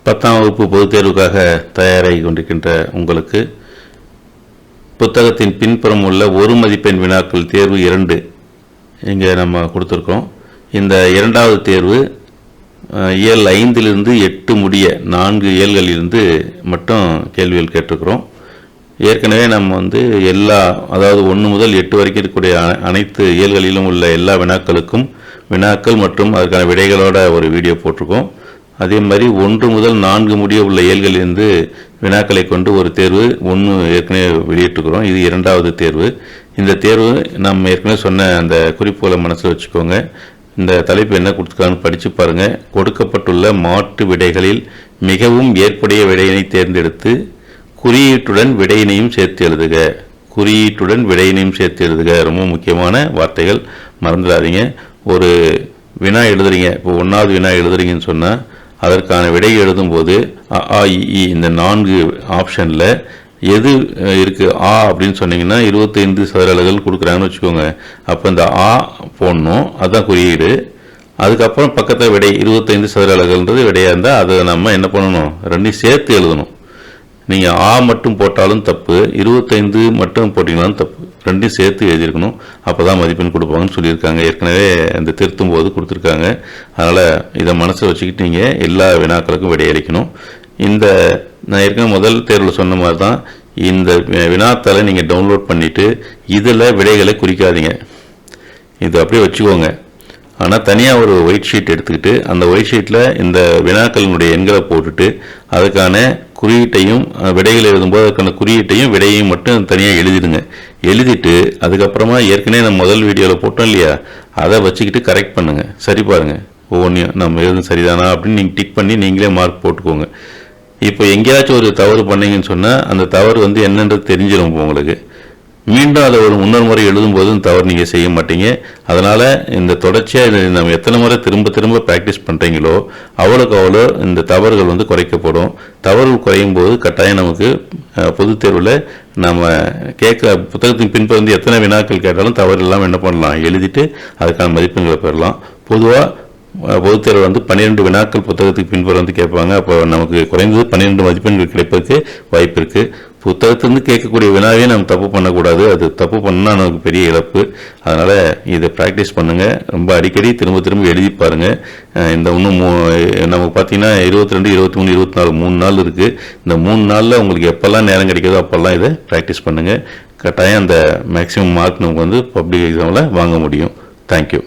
10ஆம் வகுப்பு பொதுத் தேர்வுக்காக தயாராகி கொண்டிருக்கின்ற உங்களுக்கு புத்தகத்தின் பின்புறம் உள்ள ஒரு மதிப்பெண் வினாக்கள் தேர்வு 2 இங்கே நம்ம கொடுத்துருக்கோம். இந்த இரண்டாவது தேர்வு இயல் 5லிருந்து 8 முடிய 4 இயல்களிலிருந்து மட்டும் கேள்விகள் கேட்டிருக்கிறோம். ஏற்கனவே நம்ம அதாவது 1 முதல் 8 வரைக்கும் இருக்கக்கூடிய அனைத்து இயல்களிலும் உள்ள எல்லா வினாக்கள் மற்றும் அதுக்கான விடைகளோட ஒரு வீடியோ போட்டிருக்கோம். அதே மாதிரி 1 முதல் 4 முடிய உள்ள இயல்களிலிருந்து வினாக்களை கொண்டு ஒரு தேர்வு 1 ஏற்கனவே வெளியிட்டிருக்கிறோம். இது இரண்டாவது தேர்வு. இந்த தேர்வு நம்ம ஏற்கனவே சொன்ன அந்த குறிப்புகளை மனசில் வச்சுக்கோங்க. இந்த தலைப்பு என்ன கொடுத்துருக்காங்கன்னு படித்து பாருங்கள். கொடுக்கப்பட்டுள்ள மாற்று விடைகளில் மிகவும் ஏற்புடைய விடையினை தேர்ந்தெடுத்து குறியீட்டுடன் விடையினையும் சேர்த்து எழுதுக. ரொம்ப முக்கியமான வார்த்தைகள், மறந்துடாதீங்க. ஒரு வினா எழுதுறீங்க, இப்போ 1வது வினா எழுதுறீங்கன்னு சொன்னால் அதற்கான விடை எழுதும்போது இந்த 4 ஆப்ஷனில் எது இருக்குது அப்படின்னு சொன்னீங்கன்னா 25 சதுர அலகுகள் கொடுக்குறாங்கன்னு வச்சுக்கோங்க. அப்போ இந்த போடணும், அதுதான் குறியீடு. அதுக்கப்புறம் பக்கத்தில் விடை 25 சதுர அலகுன்றது விடையாக இருந்தால் அதை நம்ம என்ன பண்ணணும், 2 சேர்த்து எழுதணும். நீங்கள் மட்டும் போட்டாலும் தப்பு, 25 மட்டும் போட்டிங்கனாலும் தப்பு, 2 சேர்த்து எழுதியிருக்கணும். அப்போ தான் மதிப்பெண் கொடுப்பாங்கன்னு சொல்லியிருக்காங்க. ஏற்கனவே இந்த திருத்தும் போது கொடுத்துருக்காங்க. அதனால் இதை மனசில் வச்சுக்கிட்டு நீங்கள் எல்லா வினாக்களுக்கும் விடையளிக்கணும். நான் ஏற்கனவே முதல் தேர்வில் சொன்ன மாதிரி தான் இந்த வினாத்தாளை நீங்கள் டவுன்லோட் பண்ணிவிட்டு இதில் விடைகளை குறிக்காதீங்க, இது அப்படியே வச்சுக்கோங்க. ஆனால் தனியாக ஒரு ஒயிட் ஷீட் எடுத்துக்கிட்டு அந்த ஒயிட் ஷீட்டில் இந்த வினாக்களினுடைய எண்களை போட்டுட்டு அதுக்கான குறியீட்டையும் விடைகள் எழுதும்போது அதுக்கான குறியீட்டையும் விடையையும் மட்டும் தனியாக எழுதிடுங்க. எழுதிட்டு அதுக்கப்புறமா ஏற்கனவே நம்ம முதல் வீடியோவில் போட்டோம் இல்லையா, அதை வச்சுக்கிட்டு கரெக்ட் பண்ணுங்கள், சரி பாருங்கள். ஒவ்வொன்றையும் நம்ம எழுதும் சரிதானா அப்படின்னு நீங்கள் டிக் பண்ணி நீங்களே மார்க் போட்டுக்கோங்க. இப்போ எங்கேயாச்சும் ஒரு தவறு பண்ணீங்கன்னு சொன்னால் அந்த தவறு என்னன்றது தெரிஞ்சிடும் உங்களுக்கு. மீண்டும் அதை ஒரு முன்னொரு முறை எழுதும்போது தவறு நீங்கள் செய்ய மாட்டீங்க. அதனால் இந்த தொடர்ச்சியாக நம்ம எத்தனை முறை திரும்ப ப்ராக்டிஸ் பண்ணுறீங்களோ அவ்வளோக்கு அவ்வளோ இந்த தவறுகள் குறைக்கப்படும். தவறுகள் குறையும் போது கட்டாயம் நமக்கு பொதுத் தேர்வில் நம்ம புத்தகத்தின் பின்புறம் எத்தனை வினாக்கள் கேட்டாலும் தவறு இல்லாமல் என்ன பண்ணலாம், எழுதிட்டு அதுக்கான மதிப்பெண்களை பெறலாம். பொதுவாக பொதுத் தேர்வு 12 வினாக்கள் புத்தகத்துக்கு பின்புறம் கேட்பாங்க. அப்போ நமக்கு குறைந்தது 12 மதிப்பெண்கள் கிடைப்பதற்கு வாய்ப்பு இருக்குது. புத்தகத்திலிருந்து கேட்கக்கூடிய வினாவே நம்ம தப்பு பண்ணக்கூடாது. அது தப்பு பண்ணால் நமக்கு பெரிய இழப்பு. அதனால் இதை ப்ராக்டிஸ் பண்ணுங்கள். ரொம்ப அடிக்கடி திரும்ப எழுதி பாருங்கள். இந்த இன்னும் நமக்கு பார்த்தீங்கன்னா 22, 23, 24 3 நாள் இருக்குது. இந்த 3 நாளில் உங்களுக்கு எப்போல்லாம் நேரம் கிடைக்கிறதோ அப்போல்லாம் இதை ப்ராக்டிஸ் பண்ணுங்கள். கட்டாயம் அந்த மேக்ஸிமம் மார்க் நமக்கு பப்ளிக் எக்ஸாமில் வாங்க முடியும். தேங்க்யூ.